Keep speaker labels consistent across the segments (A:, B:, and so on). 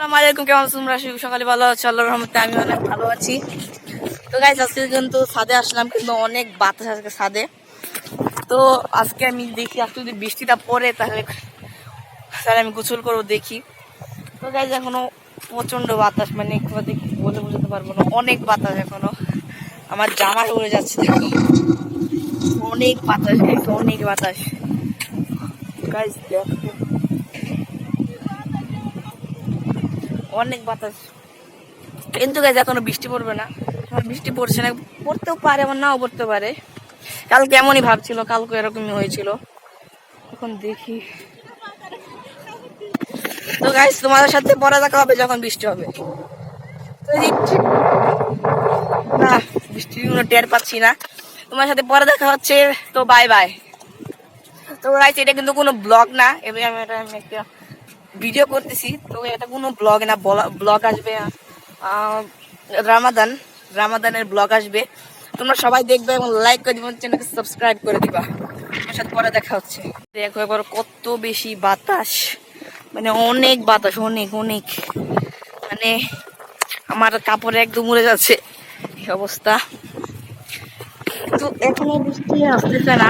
A: আসসালামু আলাইকুম, কেমন আছো তোমরা? সকালে ভালো আছো? আল্লাহর রহমতে আমি অনেক ভালো আছি। তো গাইস, আজকে কিন্তু ছাদে আসলাম, কিন্তু অনেক বাতাস আজকে ছাদে। তো আজকে আমি দেখি আজকে যদি বৃষ্টিটা পড়ে তাহলে তাহলে আমি গোসল করবো দেখি। তো গাইস, এখনো প্রচন্ড বাতাস, মানে দেখি বলে বোঝাতে পারবো না, অনেক বাতাস এখনো। আমার জামা উড়ে যাচ্ছে, দেখো অনেক বাতাস, অনেক বাতাস গাইস, দেখো অনেক বাতাস। কিন্তু গাইস এখনো বৃষ্টি পড়বে না, বৃষ্টি পড়ছে না, পড়তেও পারে আবার নাও পড়তে পারে। কালকে এমনই ভাবছিল, কালকে এরকমই হয়েছিল। এখন দেখি। তো গাইস, তোমাদের সাথে পরে দেখা হবে যখন বৃষ্টি হবে। না, বৃষ্টির কোনো টের পাচ্ছি না। তোমার সাথে পরে দেখা হচ্ছে। তো বাই বাই। তো গাইস, এটা কিন্তু কোনো ব্লগ না, এবার আমি একটা ভিডিও করতেছি। তো এটা কোনো ব্লগ না, ব্লগ আসবে রামাদানের ব্লগ আসবে। তোমরা সবাই দেখবে এবং লাইক করে দিবা, চ্যানেলকে সাবস্ক্রাইব করে দিবা। আমার সাথে পরে দেখা হচ্ছে। দেখো এবার কত বেশি বাতাস, মানে অনেক বাতাস, অনেক অনেক, মানে আমার কাপড়ে একদম উড়ে যাচ্ছে এই অবস্থা। তো এখনো বৃষ্টি আসতেছে না,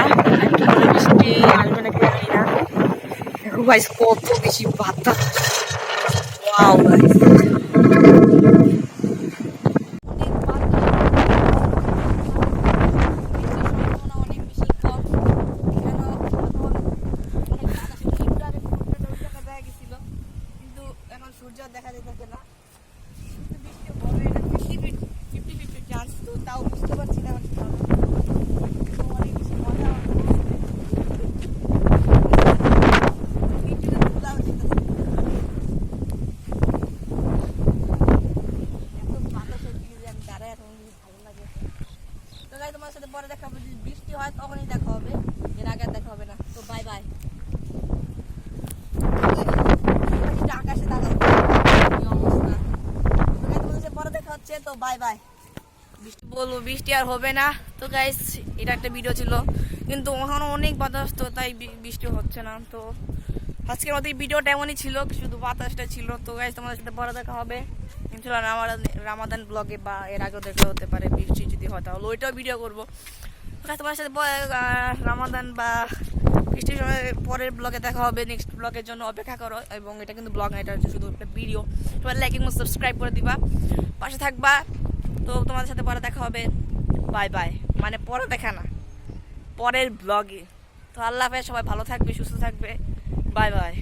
A: বৃষ্টি আসবে নাকি জানি না। দেখো গাইস, কত বেশি বাতাস। ওয়াও গাইস, সূর্য দেখা যেতেছে না, বৃষ্টি হবে এটা 50-50 চান্স। তো তাও বুঝতে পারছি না অনেক বেশি মজা ভালো লাগে। তো গাইস, তোমার সাথে পরে দেখা হবে, যদি বৃষ্টি হয় তখনই দেখা হবে, এর আগে দেখা হবে না। তো বাই বাই। আকাশে পরে দেখা হচ্ছে। তো বাই বাই। বলবো বৃষ্টি আর হবে না। তো গাইস, এটা একটা ভিডিও ছিল, কিন্তু ওখানে অনেক বাতাস, তো তাই বৃষ্টি হচ্ছে না। তো আজকের মতো এই ভিডিওটা এমনই ছিল, শুধু বাতাসটা ছিল। তো গাইস, তোমাদের সাথে পরে দেখা হবে ইনশাআল্লাহ রামাদান ব্লগে, বা এর আগেও দেখা হতে পারে। বৃষ্টি যদি হয় তাহলে ওইটাও ভিডিও করবো। তোমার সাথে রামাদান বা বৃষ্টির সময় পরের ব্লগে দেখা হবে। নেক্সট ব্লগের জন্য অপেক্ষা করো। এবং এটা কিন্তু ব্লগ না, এটা হচ্ছে শুধু একটা ভিডিও। সবাই লাইক এবং সাবস্ক্রাইব করে দিবা, পাশে থাকবা। তো তোমাদের সাথে পরে দেখা হবে। বাই বাই, মানে পরে দেখা না, পরের ব্লগে। তো আল্লাহ হাফেজ, সবাই ভালো থাকবে, সুস্থ থাকবে। Bye bye.